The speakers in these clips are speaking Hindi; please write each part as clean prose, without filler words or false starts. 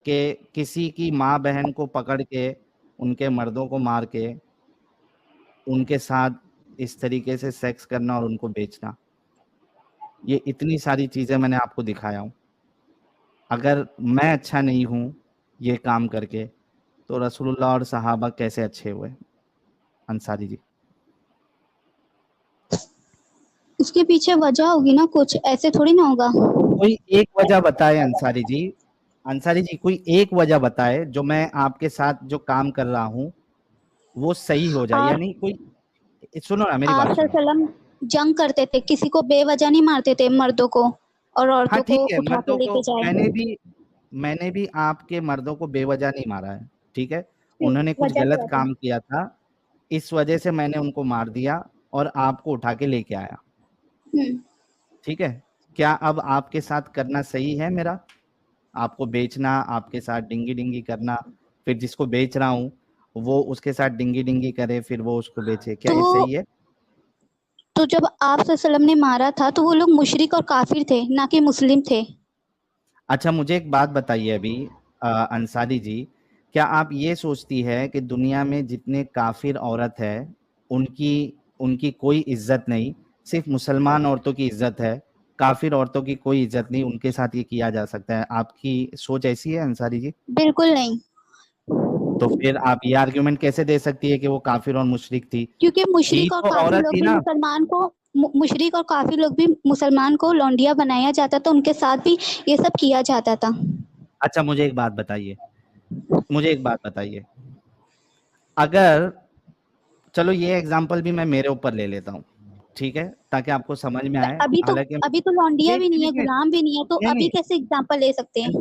कि किसी की माँ बहन को पकड़ के उनके मर्दों को मार के उनके साथ इस तरीके से सेक्स करना और उनको बेचना, ये इतनी सारी चीजें मैंने आपको दिखाया हूं। अगर मैं अच्छा नहीं हूं ये काम करके, तो रसूलुल्लाह और सहाबा कैसे अच्छे हुए? अंसारी जी, उसके पीछे वजह होगी ना, कुछ ऐसे थोड़ी ना होगा। कोई एक वजह बताए अंसारी जी। अंसारी जी, कोई एक वजह बताए जो मैं आपके साथ जो काम कर रहा हूं वो सही हो जाए। आप यानी कोई, सुनो ना, मेरी आप बात सुनो। सल्लम जंग करते थे, किसी को बेवजह नहीं मारते थे, मर्दों को और हाँ औरतों ठीक को है, उठा मर्दों के को लेके जाए। मैंने भी आपके मर्दों को बेवजह नहीं मारा है, ठीक है। उन्होंने कुछ वजह गलत क्या थी? काम किया था, इस वजह से मैंने उनको मार दिया और आपको उठा के लेके आया, हम्म। ठीक है। क्या अब आपके साथ करना सही है मेरा? आपको बेचना, आपके साथ डिंगी डिंगी करना, फिर जिसको बेच रहा हूँ वो उसके साथ डिंगी डिंगी करे, फिर वो उसको बेचे, क्या तो ये सही है? तो जब आप सल्लम ने मारा था तो वो लोग मुशरिक और काफिर थे, ना कि मुस्लिम थे। अच्छा, मुझे एक बात बताइए अभी, अंसारी जी, क्या आप ये सोचती है कि दुनिया में जितने काफिर औरत है उनकी उनकी कोई इज्जत नहीं, सिर्फ मुसलमान औरतों की इज्जत है, काफिर औरतों की कोई इज्जत नहीं, उनके साथ ये किया जा सकता है? आपकी सोच ऐसी है अंसारी जी? बिल्कुल नहीं। तो फिर आप ये आर्ग्यूमेंट कैसे दे सकती है कि वो काफिर और मुशरिक थी? क्योंकि थी मुशरिक और तो काफिर औरत लोग थी भी ना। मुसलमान को मुशरिक और काफिर लोग भी मुसलमान को लौंडिया बनाया जाता था, उनके साथ भी ये सब किया जाता था। अच्छा, मुझे एक बात बताइए, अगर, चलो ये एग्जांपल भी मैं मेरे ऊपर ले लेता हूँ, ठीक है, ताकि आपको समझ में आए। हालांकि अभी तो लौंडिया एक भी नहीं है, एक मिनट, गुलाम भी नहीं है, तो नहीं अभी नहीं, कैसे एग्जाम्पल ले सकते हैं?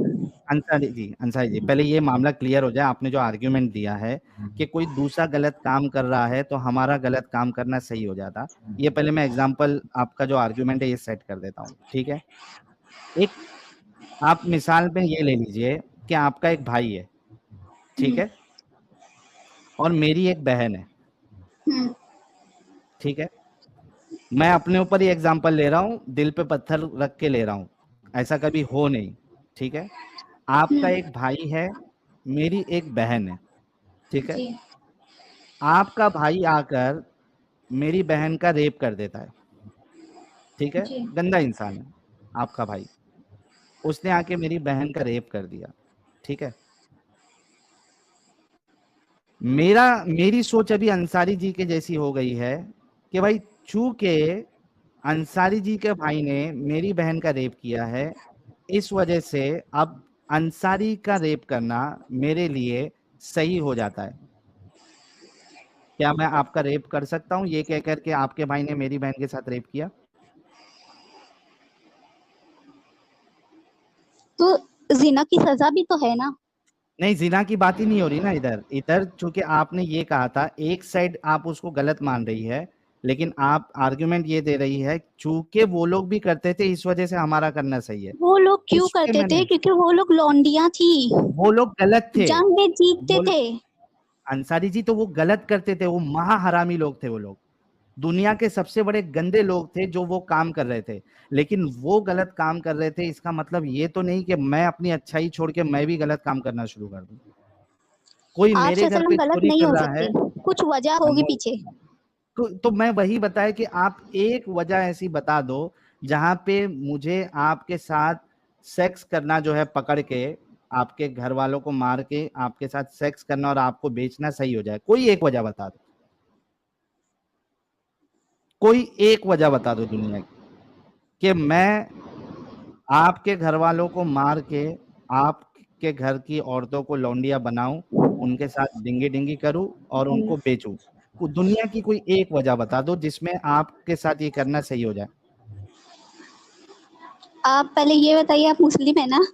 अंसारी जी, पहले ये मामला क्लियर हो जाए। आपने जो आर्ग्यूमेंट दिया है कि कोई दूसरा गलत काम कर रहा है तो हमारा गलत काम करना सही हो जाता, ये पहले मैं एग्जांपल, आपका जो आर्ग्यूमेंट है ये सेट कर देता हूँ, ठीक है। एक, आप मिसाल में ये ले लीजिए कि आपका एक भाई है, ठीक हम्म। है, और मेरी एक बहन है, हम्म। ठीक है। मैं अपने ऊपर ही एग्जांपल ले रहा हूँ, दिल पे पत्थर रख के ले रहा हूँ, ऐसा कभी हो नहीं, ठीक है। आपका हम्म। एक भाई है, मेरी एक बहन है, ठीक है। जी। आपका भाई आकर मेरी बहन का रेप कर देता है, ठीक है, जी। गंदा इंसान है आपका भाई, उसने आके मेरी बहन का रेप कर दिया, ठीक है। मेरी सोच अभी अंसारी जी के जैसी हो गई है कि भाई, चूंकि अंसारी जी के भाई ने मेरी बहन का रेप किया है, इस वजह से अब अंसारी का रेप करना मेरे लिए सही हो जाता है। क्या मैं आपका रेप कर सकता हूं ये कह करके आपके भाई ने मेरी बहन के साथ रेप किया? तो जिना की सजा भी तो है ना। नहीं, जिना की बात ही नहीं हो रही ना इधर। इधर चूंकि आपने ये कहा था, एक साइड आप उसको गलत मान रही है, लेकिन आप आर्गुमेंट ये दे रही है चूंकि वो लोग भी करते थे इस वजह से हमारा करना सही है। वो लोग क्यों उसके करते थे? मैंने, क्योंकि वो लोग लौंडिया थी, वो लोग गलत थे। जंग में जीतते वो, थे। अंसारी जी, तो वो गलत करते थे, वो महा हरामी लोग थे वो लोग, दुनिया के सबसे बड़े गंदे लोग थे जो वो काम कर रहे थे। लेकिन वो गलत काम कर रहे थे, इसका मतलब ये तो नहीं कि मैं अपनी अच्छाई छोड़ के मैं भी गलत काम करना शुरू कर दूं। कोई आप मेरे घर सल्लम पे गलत चोरी नहीं कर हो रहा है, सकती, कुछ वजह होगी हम, पीछे। तो मैं वही बताया कि आप एक वजह ऐसी बता दो जहां पे मुझे आपके साथ सेक्स करना जो है, पकड़ के आपके घर वालों को मार के आपके साथ सेक्स करना और आपको बेचना सही हो जाए। कोई एक वजह बता दो, कोई एक वजह बता दो दुनिया की, कि मैं आपके घर वालों को मार के आपके घर की औरतों को लौंडिया बनाऊं, उनके साथ डिंगी डिंगी करूं और उनको बेचूं। दुनिया की कोई एक वजह बता दो जिसमें आपके साथ ये करना सही हो जाए। आप पहले ये बताइए, आप मुस्लिम है ना?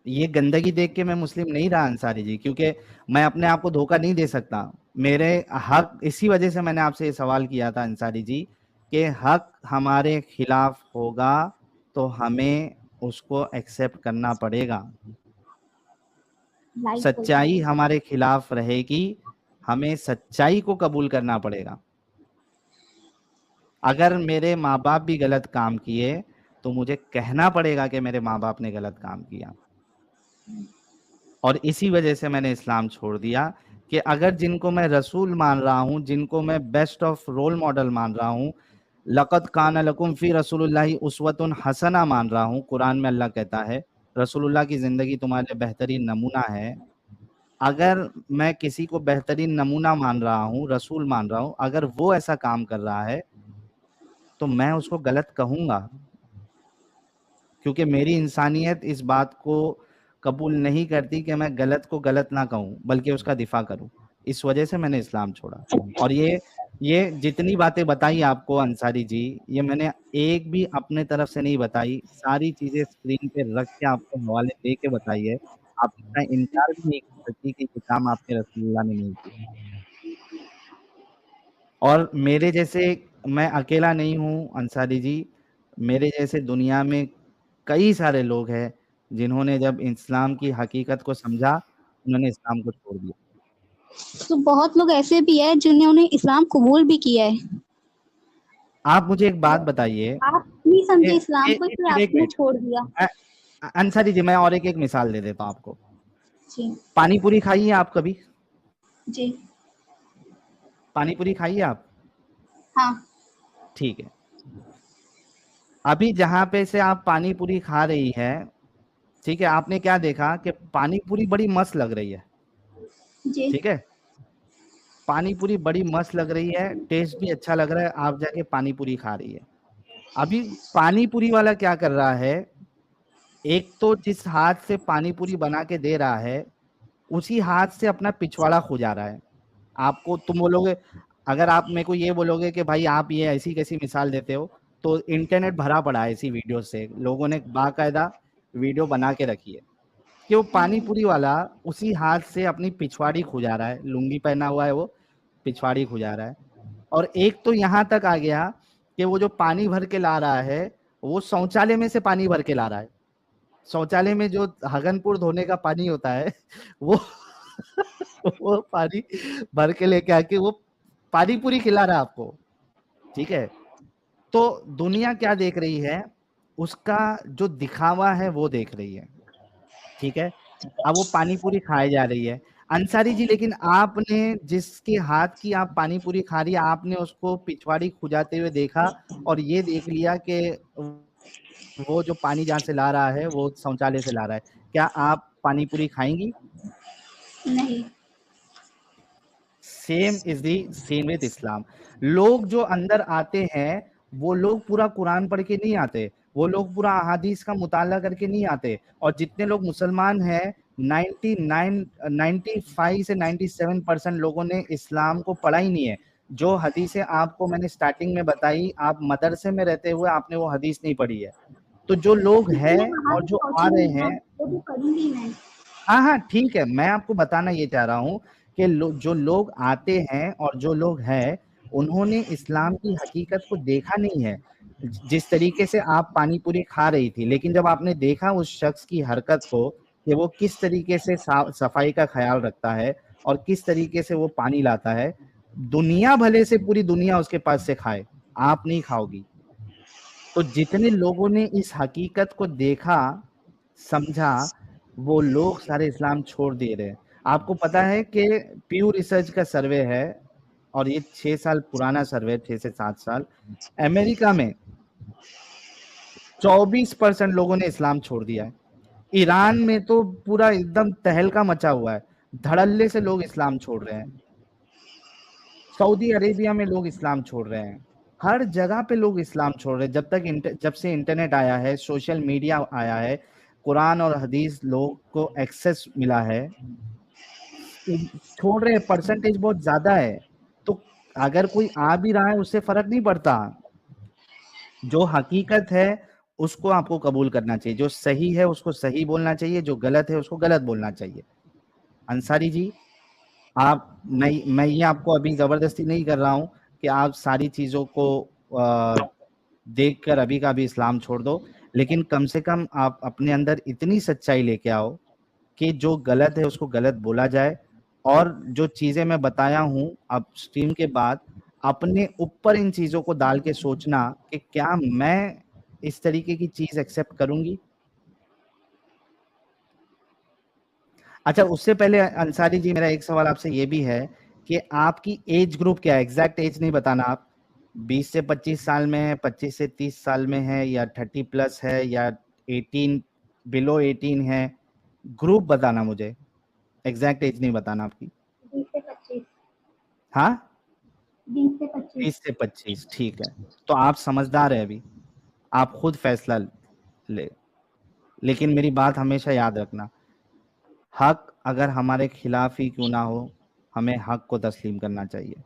ये गंदगी देख के मैं मुस्लिम नहीं रहा अंसारी जी, क्योंकि मैं अपने आप को धोखा नहीं दे सकता। मेरे हक, इसी वजह से मैंने आपसे ये सवाल किया था अंसारी जी, कि हक हमारे खिलाफ होगा तो हमें उसको एक्सेप्ट करना पड़ेगा। लाइक बोलता सच्चाई है। हमारे खिलाफ रहेगी, हमें सच्चाई को कबूल करना पड़ेगा। अगर मेरे माँ बाप भी गलत काम किए तो मुझे कहना पड़ेगा कि मेरे माँ बाप ने गलत काम किया। और इसी वजह से मैंने इस्लाम छोड़ दिया कि अगर जिनको मैं रसूल मान रहा हूँ, जिनको मैं बेस्ट ऑफ रोल मॉडल मान रहा हूँ, लक़द कान लकुम फी रसूलिल्लाहि उस्वतुन हसना मान रहा हूँ, कुरान में अल्लाह कहता है रसूलुल्लाह की ज़िंदगी तुम्हारे बेहतरीन नमूना है। अगर मैं किसी को बेहतरीन नमूना मान रहा हूँ, रसूल मान रहा हूँ, अगर वो ऐसा काम कर रहा है तो मैं उसको गलत कहूँगा, क्योंकि मेरी इंसानियत इस बात को कबूल नहीं करती कि मैं गलत को गलत ना कहूँ बल्कि उसका दिफा करूँ। इस वजह से मैंने इस्लाम छोड़ा। और ये जितनी बातें बताई आपको अंसारी जी, ये मैंने एक भी अपने तरफ से नहीं बताई, सारी चीजें स्क्रीन पे रख के आपको हवाले दे के बताई है। आप इसका इनकार भी नहीं कर सकती कि ये काम आपके रसूलुल्लाह ने नहीं किया। और मेरे जैसे, मैं अकेला नहीं हूँ अंसारी जी, मेरे जैसे दुनिया में कई सारे लोग हैं जिन्होंने जब इस्लाम की हकीकत को समझा, उन्होंने इस्लाम को छोड़ दिया। तो बहुत लोग ऐसे भी है जिन्होंने इस्लाम कबूल भी किया है। आप मुझे एक बात बताइए आप नहीं समझे इस्लाम को, इसलिए एक आपने मिनट, छोड़ दिया। अंसारी जी मैं और एक मिसाल दे देता हूँ आपको। जी। पानी पूरी खाई है आप कभी? जी। पानी पूरी खाई है आप? हाँ। ठीक है। अभी जहां पे से आप पानी पूरी खा रही है, ठीक है, आपने क्या देखा कि पानी पूरी बड़ी मस्त लग रही है, जी। ठीक है, पानी पूरी बड़ी मस्त लग रही है, टेस्ट भी अच्छा लग रहा है, आप जाके पानी पूरी खा रही है। अभी पानी पूरी वाला क्या कर रहा है, एक तो जिस हाथ से पानी पूरी बना के दे रहा है उसी हाथ से अपना पिछवाड़ा खुजा रहा है। आपको तुम बोलोगे, अगर आप मेरे को ये बोलोगे कि भाई आप ये ऐसी कैसी मिसाल देते हो, तो इंटरनेट भरा पड़ा है ऐसी वीडियो से, लोगों ने बाकायदा वीडियो बना के रखी है कि वो पानी पूरी वाला उसी हाथ से अपनी पिछवाड़ी खुजा रहा है, लुंगी पहना हुआ है, वो पिछवाड़ी खुजा रहा है। और एक तो यहाँ तक आ गया कि वो जो पानी भर के ला रहा है वो शौचालय में से पानी भर के ला रहा है। शौचालय में जो हगनपुर धोने का पानी होता है वो वो पानी भर के लेके आके वो पानी पूरी खिला रहा है आपको, ठीक है। तो दुनिया क्या देख रही है, उसका जो दिखावा है वो देख रही है, ठीक है। अब वो पानी पूरी खाई जा रही है अंसारी जी, लेकिन आपने जिसके हाथ की आप पानी पूरी खा रही है, आपने उसको पिछवाड़ी खुजाते हुए देखा और ये देख लिया कि वो जो पानी जहाँ से ला रहा है वो शौचालय से ला रहा है, क्या आप पानी पूरी खाएंगी? नहीं। Same is the same with इस्लाम। लोग जो अंदर आते हैं वो लोग पूरा कुरान पढ़ के नहीं आते, वो लोग पूरा अहादीस का मुताला करके नहीं आते। और जितने लोग मुसलमान हैं 95 से 97% लोगों ने इस्लाम को पढ़ा ही नहीं है। जो हदीसें आपको मैंने स्टार्टिंग में बताई, आप मदरसे में रहते हुए आपने वो हदीस नहीं पढ़ी है। तो जो लोग हैं मैं वहां और तक जो आ पहुंची रहे नहीं, हैं, वो तो करूंगी मैं। हाँ हाँ ठीक है, मैं आपको बताना ये चाह रहा हूँ कि जो लोग आते हैं और जो लोग हैं उन्होंने इस्लाम की हकीकत को देखा नहीं है। जिस तरीके से आप पानी पूरी खा रही थी, लेकिन जब आपने देखा उस शख्स की हरकत को कि वो किस तरीके से सफाई का ख्याल रखता है और किस तरीके से वो पानी लाता है, दुनिया भले से पूरी दुनिया उसके पास से खाए, आप नहीं खाओगी। तो जितने लोगों ने इस हकीकत को देखा, समझा, वो लोग सारे इस्लाम छोड़ दे रहे हैं। आपको पता है कि प्यू रिसर्च का सर्वे है और ये 6 साल पुराना सर्वे, 6 से 7 साल, अमेरिका में 24% लोगों ने इस्लाम छोड़ दिया है। ईरान में तो पूरा एकदम तहलका मचा हुआ है, धड़ल्ले से लोग इस्लाम छोड़ रहे हैं। सऊदी अरेबिया में लोग इस्लाम छोड़ रहे हैं, हर जगह पे लोग इस्लाम छोड़ रहे हैं। जब से इंटरनेट आया है, सोशल मीडिया आया है, कुरान और हदीस लोग को एक्सेस मिला है, छोड़ रहे हैं, परसेंटेज बहुत ज्यादा है। तो अगर कोई आ भी रहा है उससे फर्क नहीं पड़ता, जो हकीकत है उसको आपको कबूल करना चाहिए, जो सही है उसको सही बोलना चाहिए, जो गलत है उसको गलत बोलना चाहिए। अंसारी जी, आप, मैं ये आपको अभी जबरदस्ती नहीं कर रहा हूं कि आप सारी चीजों को देखकर अभी का अभी इस्लाम छोड़ दो, लेकिन कम से कम आप अपने अंदर इतनी सच्चाई लेके आओ कि जो गलत है उसको गलत बोला जाए। और जो चीजें मैं बताया हूं अब स्ट्रीम के बाद, अपने ऊपर इन चीजों को डाल के सोचना कि क्या मैं इस तरीके की चीज एक्सेप्ट करूंगी। अच्छा, उससे पहले अंसारी जी मेरा एक सवाल आपसे ये भी है कि आपकी एज ग्रुप क्या है? एग्जैक्ट एज नहीं बताना आप। 20 से 25 साल में है, 25 से 30 साल में है, या 30 प्लस है, या 18 बिलो 18 है? ग्रुप बताना मुझे, एग्जैक्ट एज नहीं बताना आपकी। 20 से 25। हाँ, 20 से 25। 20 से 25, ठीक है। तो आप समझदार है अभी, आप खुद फैसला ले। लेकिन मेरी बात हमेशा याद रखना, हक अगर हमारे खिलाफ ही क्यों ना हो, हमें हक को तस्लीम करना चाहिए।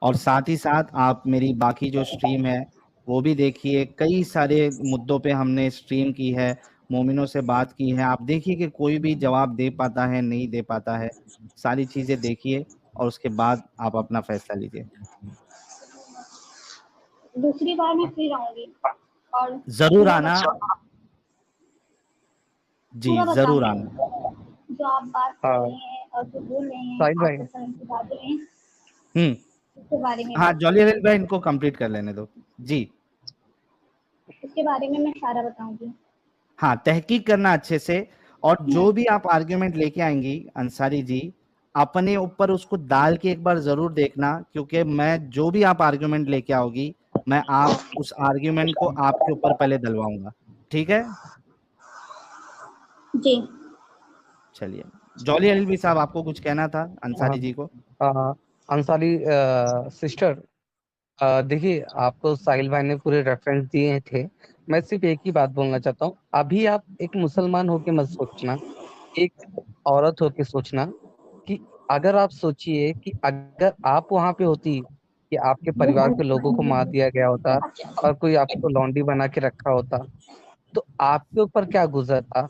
और साथ ही साथ आप मेरी बाकी जो स्ट्रीम है वो भी देखिए, कई सारे मुद्दों पे हमने स्ट्रीम की है, मोमिनों से बात की है। आप देखिए कि कोई भी जवाब दे पाता है, नहीं दे पाता है। सारी चीजें देखिए और उसके बाद आप अपना फैसला लीजिए। दूसरी बार मैं फ्री रहूंगी और जरूर पूरा आना। बता जी, पूरा जरूर बताना आना। जो आप बात कर हाँ रहे हैं और जो बोल रहे हैं साहिल भाई। आपके सर की बातें हैं हम्म। उसके बारे में हाँ, भी जॉली अनिल भाई, इनको कंप्लीट कर लेने दो। जी। उसके बारे में मैं सारा बताऊंगी। हाँ, तहकीक करना अच्छे से। और जो भी आप आर्ग्यूमेंट लेके आएंगी अंसारी जी, अपने ऊपर उसको डाल के एक बार जरूर देखना, क्योंकि मैं जो भी आप आर्ग्यूमेंट लेके आओगी, मैं आप उस आर्ग्यूमेंट को आपके ऊपर पहले डलवाऊंगा। ठीक है? जी। चलिए, जॉली एलबी साहब, आपको कुछ कहना था हाँ अंसारी जी को? अंसारी सिस्टर, देखिए आपको साहिल भाई ने पूरे रेफरेंस दिए थे। मैं सिर्फ एक ही बात बोलना चाहता हूँ, अभी आप एक मुसलमान होके मत सोचना, एक औरत होके सोचना कि अगर आप सोचिए कि अगर आप वहां पे होती कि आपके परिवार के लोगों को मार दिया गया होता और कोई आपको लौंडी बना के रखा होता, तो आपके ऊपर क्या गुजरता।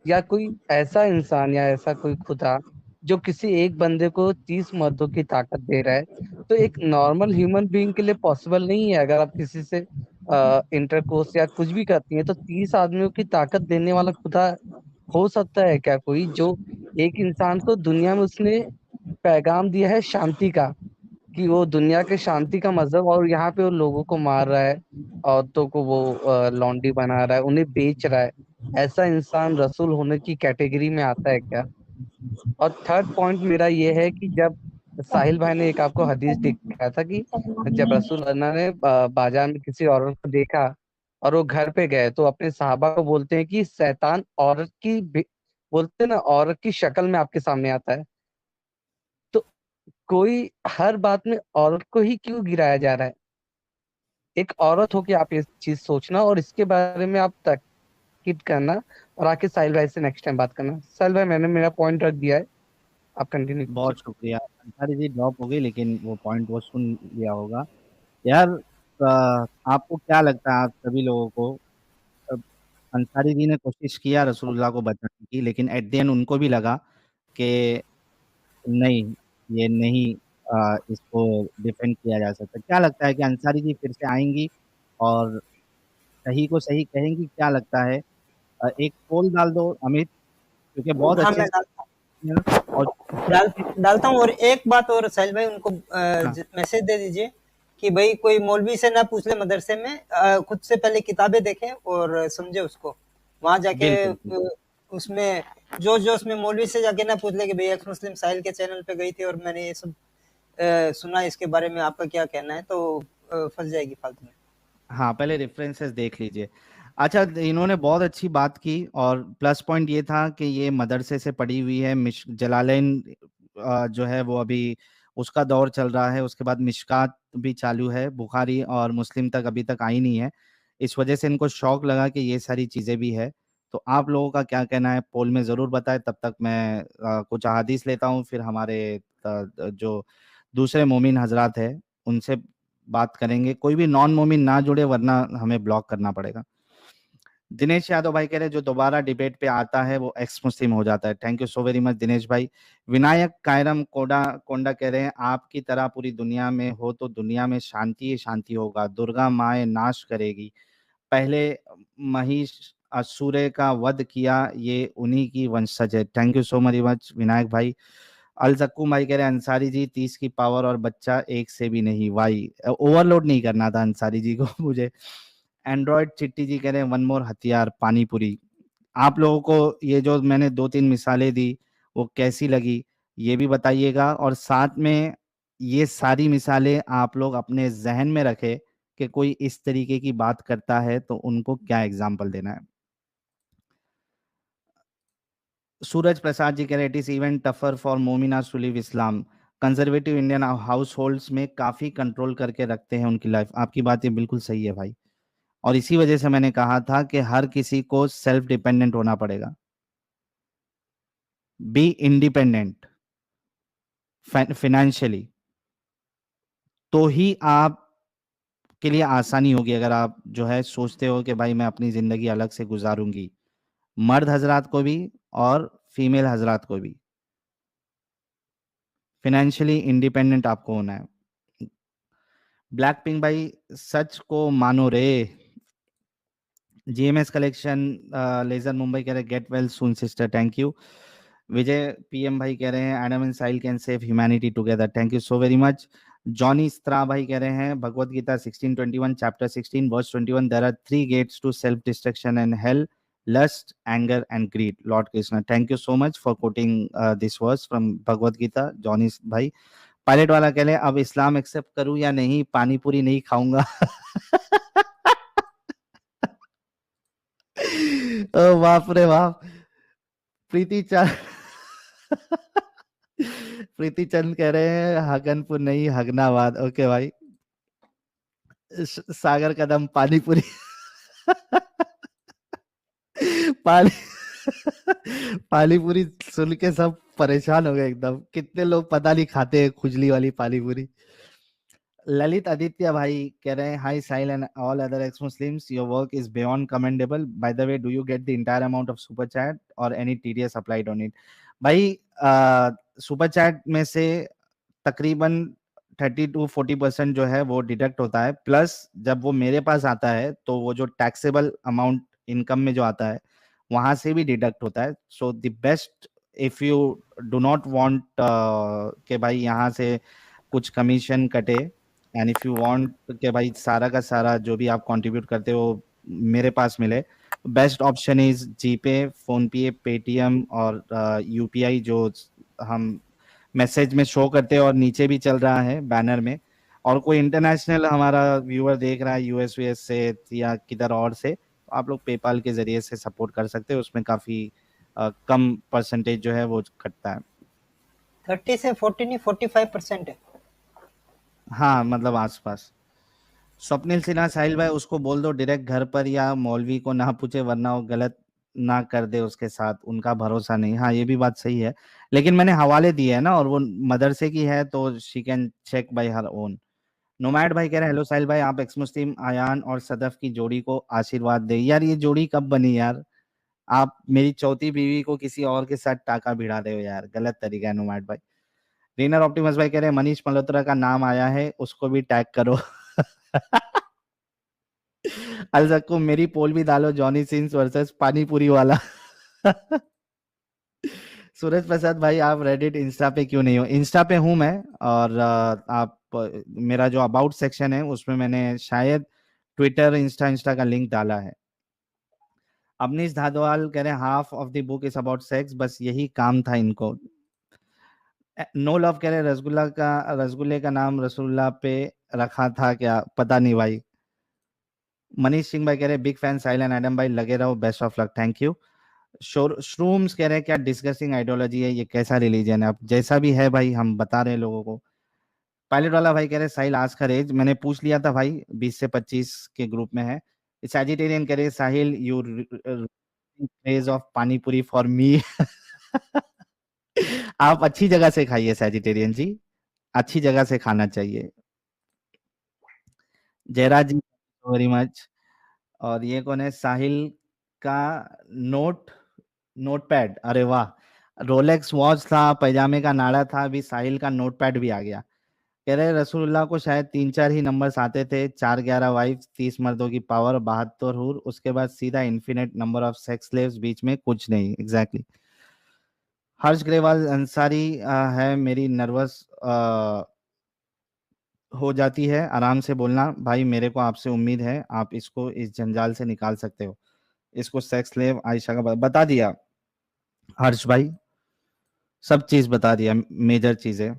या कोई ऐसा इंसान या ऐसा कोई खुदा जो किसी एक बंदे को 30 मर्दों की ताकत दे रहा है, तो एक नॉर्मल ह्यूमन बीइंग के लिए पॉसिबल नहीं है। अगर आप किसी से इंटरकोर्स या कुछ भी करती हैं, तो 30 आदमियों की ताकत देने वाला खुदा हो सकता है क्या कोई, जो एक इंसान को दुनिया में उसने पैगाम दिया है शांति का, कि वो दुनिया के शांति का मजहब, और यहाँ पे वो लोगों को मार रहा है, औरतों को वो लॉन्डी बना रहा है, उन्हें बेच रहा है। ऐसा इंसान रसूल होने की कैटेगरी में आता है क्या? और थर्ड पॉइंट मेरा ये है कि जब साहिल भाई ने एक आपको हदीस दिखाया था कि जब रसूल अल्लाह ने बाजार में किसी औरत को देखा और वो घर पे गए, तो अपने साहबा को बोलते हैं कि शैतान औरत की बोलते हैं ना, औरत की शक्ल में आपके सामने आता है। तो कोई हर बात में औरत को ही क्यों गिराया जा रहा है? एक औरत हो के आप ये चीज सोचना और इसके बारे में आप तहकीक करना, और आके साहिल भाई से नेक्स्ट टाइम बात करना। साहिल भाई, मैंने मेरा पॉइंट रख दिया है, आप कंटिन्यू कीजिए। बहुत शुक्रिया। अंसारी जी ड्रॉप हो गई, लेकिन वो पॉइंट वो सुन लिया होगा। यार, आपको क्या लगता है, आप सभी लोगों को, अ, अंसारी जी ने कोशिश किया रसूलुल्लाह को बचाने की, लेकिन एट द एंड उनको भी लगा कि नहीं, ये नहीं, इसको डिफेंड किया जा सकता। क्या लगता है कि अंसारी जी फिर से आएंगी और सही को सही कहेंगी? क्या लगता है? एक पोल डाल दो अमित, क्योंकि बहुत हाँ, अच्छे मैं से और डाल डालता हूँ। और एक बात और साहिल भाई, उनको हाँ, मैसेज दे दीजिए कि भाई कोई मौलवी से ना पूछ ले मदरसे में, खुद से पहले किताबें देखें और समझे उसको। वहां जाके बिल्कुल बिल्कुल। उसमें जो उसमें मौलवी से जाके ना पूछ ले कि भाई एक्स मुस्लिम साहिल के चैनल पे गई थी और मैंने ये सब सुना, इसके बारे में आपका क्या कहना है, तो फंस जाएगी फालतू में। हाँ, पहले रेफरेंसेस देख लीजिए। अच्छा, इन्होंने बहुत अच्छी बात की, और प्लस पॉइंट ये था कि ये मदरसे से पढ़ी हुई है। जलालैन जो है वो अभी उसका दौर चल रहा है, उसके बाद मिशकात भी चालू है, बुखारी और मुस्लिम तक अभी तक आई नहीं है। इस वजह से इनको शौक लगा कि ये सारी चीज़ें भी है। तो आप लोगों का क्या कहना है, पोल में ज़रूर बताएं। तब तक मैं कुछ अहादीस लेता हूँ, फिर हमारे जो दूसरे मोमिन हजरात है उनसे बात करेंगे। कोई भी नॉन मोमिन ना जुड़े, वरना हमें ब्लॉक करना पड़ेगा। दिनेश यादव भाई कह रहे जो दोबारा डिबेट पे आता है वो एक्स मुस्लिम हो जाता है। Thank you so very much Dinesh भाई। विनायक कायरम कोंडा कह रहे हैं, आपकी तरह पूरी दुनिया में हो तो दुनिया में शांति ही शांति होगा, दुर्गा माए नाश करेगी। पहले महिष असुरे का वध किया, ये उन्हीं की वंशज है। Thank you so much Vinayak भाई। अल जक्कू भाई कह रहे हैं, अंसारी जी 30 की पावर और बच्चा एक से भी नहीं, भाई ओवरलोड नहीं करना था अंसारी जी को मुझे। एंड्रॉयड चिट्टी जी कह रहे हैं, वन मोर हथियार पानीपुरी। आप लोगों को ये जो मैंने 2-3 मिसालें दी वो कैसी लगी ये भी बताइएगा, और साथ में ये सारी मिसालें आप लोग अपने जहन में रखें कि कोई इस तरीके की बात करता है तो उनको क्या एग्जाम्पल देना है। सूरज प्रसाद जी कह रहे it is even tougher for मोमिनास to leave Islam. Conservative Indian households में काफी कंट्रोल करके रखते हैं उनकी लाइफ। आपकी बात ये बिल्कुल सही है भाई, और इसी वजह से मैंने कहा था कि हर किसी को सेल्फ डिपेंडेंट होना पड़ेगा। बी इंडिपेंडेंट फाइनेंशियली, तो ही आप के लिए आसानी होगी। अगर आप जो है सोचते हो कि भाई मैं अपनी जिंदगी अलग से गुजारूंगी, मर्द हजरात को भी और फीमेल हजरात को भी फाइनेंशियली इंडिपेंडेंट आपको होना है। ब्लैक पिंक भाई सच को मानो रे। जीएमएस कलेक्शन लेजर मुंबई कह रहे get well soon sister, thank you. Vijay PM भाई कह रहे हैं Adam and Sahil can save humanity together, thank you so very much. Johnny स्त्रा भाई कह रहे हैं Bhagavad Gita 16:21 chapter 16 verse 21 there are 3 gates to self destruction and hell, lust, anger and greed, lord Krishna. Thank you so much for quoting this verse from Bhagavad Gita Johnny भाई। पायलट वाला कह रहे हैं अब इस्लाम एक्सेप्ट करूं या नहीं, पानी पूरी नहीं खाऊंगा। ओ बाप रे बाप। प्रीति चंद प्रीति चंद कह रहे हैं हगनपुर नहीं हगनाबाद। ओके भाई। सागर कदम पानीपुरी पानी पानीपुरी सुन के सब परेशान हो गए एकदम। कितने लोग पता नहीं खाते हैं खुजली वाली पानीपुरी। ललित आदित्य भाई कह रहे हैं hi Sahil and all other ex Muslims, your work is beyond commendable. By the way do you get the entire amount of super chat or any TDS applied on it? भाई सुपर चैट में से तकरीबन 30-40% जो है वो डिडक्ट होता है, प्लस जब वो मेरे पास आता है तो वो जो टैक्सेबल अमाउंट इनकम में जो आता है वहां से भी डिडक्ट होता है। So the best if you do not want के भाई यहाँ से कुछ कमीशन कटे, एंड इफ यू वांट कि भाई सारा का सारा जो भी आप कंट्रीब्यूट करते हो मेरे पास मिले, best option is GPay, phone पे, पेटीएम और यूपीआई जो हम मैसेज में शो करते हैं और नीचे भी चल रहा है बैनर में। और कोई इंटरनेशनल हमारा व्यूअर देख रहा है यूएस यूएस से या किधर और से, तो आप लोग पेपाल के जरिए से सपोर्ट कर सकते हो, उसमें काफी कम परसेंटेज जो है वो कटता है। 30 से 40 नहीं 45% है। हाँ मतलब आसपास। स्वप्निल सिन्हा साहिल भाई उसको बोल दो डायरेक्ट घर पर या मौलवी को ना पूछे वरना वो गलत ना कर दे उसके साथ, उनका भरोसा नहीं। हाँ ये भी बात सही है, लेकिन मैंने हवाले दिए है ना और वो मदरसे की है तो she can check by her own. Nomad भाई कह रहे हैं हेलो साहिल भाई, आप एक्स मुस्लिम आयान और सदफ की जोड़ी को आशीर्वाद दे। यार ये जोड़ी कब बनी यार? आप मेरी चौथी बीवी को किसी और के साथ टाका भिड़ा रहे हो यार, गलत तरीका है नोमैड भाई। रीनर ऑप्टिमस भाई कह रहे हैं मनीष मल्होत्रा का नाम आया है उसको भी टैग करो। अलजक्को मेरी पोल भी डालो, जॉनी सिंस वर्सेस पानीपुरी वाला। सूरज प्रसाद भाई आप रेडिट इंस्टा पे क्यों नहीं हो? इंस्टा पे हूं मैं, और आप मेरा जो अबाउट सेक्शन है उसमें मैंने शायद ट्विटर इंस्टा का लिंक डाला है। अवनीश धादवाल कह रहे हैं half of the book is about sex, बस यही काम था इनको। नो लव कह रहे हैं रसगुल्ले का नाम रसगुल्ला पे रखा था क्या, पता नहीं भाई। मनीष सिंह भाई कह रहे हैं big fan Sahil and Adam भाई, लगे रहो, best of luck, thank you. Shrooms कह रहे हैं क्या डिस्कसिंग आइडियोलॉजी है ये, कैसा रिलीजन है? अब जैसा भी है भाई हम बता रहे हैं लोगों को। पायलट वाला भाई कह रहे हैं साहिल आज का एज मैंने पूछ लिया था भाई, 20 से 25 के ग्रुप में है। सैजिटेरियन कह रहे हैं Sahil you craze of panipuri for me. आप अच्छी जगह से खाइए सैजिटेरियन जी, अच्छी जगह से खाना चाहिए। जयराज जी वेरी मच। और ये कौन है? साहिल का नोटपैड, अरे वाह। रोलेक्स वॉच था, पैजामे का नाड़ा था, अभी साहिल का नोटपैड भी आ गया। कह रहे रसूलुल्लाह को शायद 3-4 ही नंबर्स आते थे, 4-11 वाइफ, 30 मर्दों की पावर, 72 हूर, उसके बाद सीधा infinite number of sex slaves, बीच में कुछ नहीं। एग्जैक्टली हर्ष ग्रेवाल अंसारी है मेरी नर्वस हो जाती है, आराम से बोलना भाई, मेरे को आपसे उम्मीद है आप इसको इस जंजाल से निकाल सकते हो। इसको सेक्स स्लेव आयशा का बता दिया हर्ष भाई, सब चीज बता दिया, मेजर चीजें।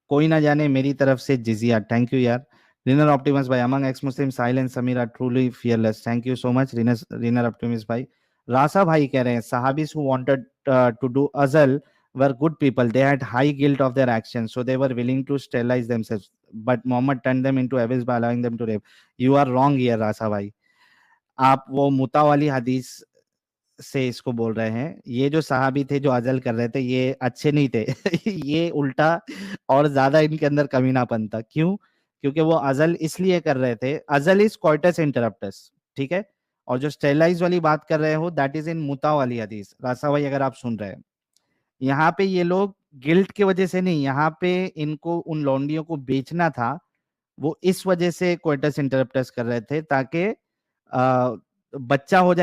कोई ना जाने मेरी तरफ से जिजिया, थैंक यू यार। रिनर ऑप्टिमस भाई, among ex Muslim Sahil and Sameer are truly fearless, thank you so much रिनर ऑप्टिमस भाई। रासा भाई कह रहे हैं sahabis who wanted to do azal were good people, they had high guilt of their actions so they were willing to sterilize themselves, but Muhammad turned them into abyss by allowing them to rape. You are wrong here रासा भाई, आप वो मुता वाली हदीस से इसको बोल रहे हैं। ये जो सहाबी थे जो अजल कर रहे थे ये अच्छे नहीं थे ये उल्टा और ज्यादा इनके अंदर कमीनापन था। क्यों? क्योंकि वो अजल इसलिए कर रहे थे, अजल इज कोइटस इंटरप्टस, ठीक है। और जो स्टेलाइज वाली बात कर रहे हो दैट इज इन मुता वाली हदीस। रासा भाई अगर आप सुन रहे हैं, यहाँ पे ये लोग गिल्ट की वजह से नहीं, यहाँ पे इनको उन लौंडियों को बेचना था, वो इस वजह से कोइटस इंटरप्टस कर रहे थे ताकि बच्चा हो जाए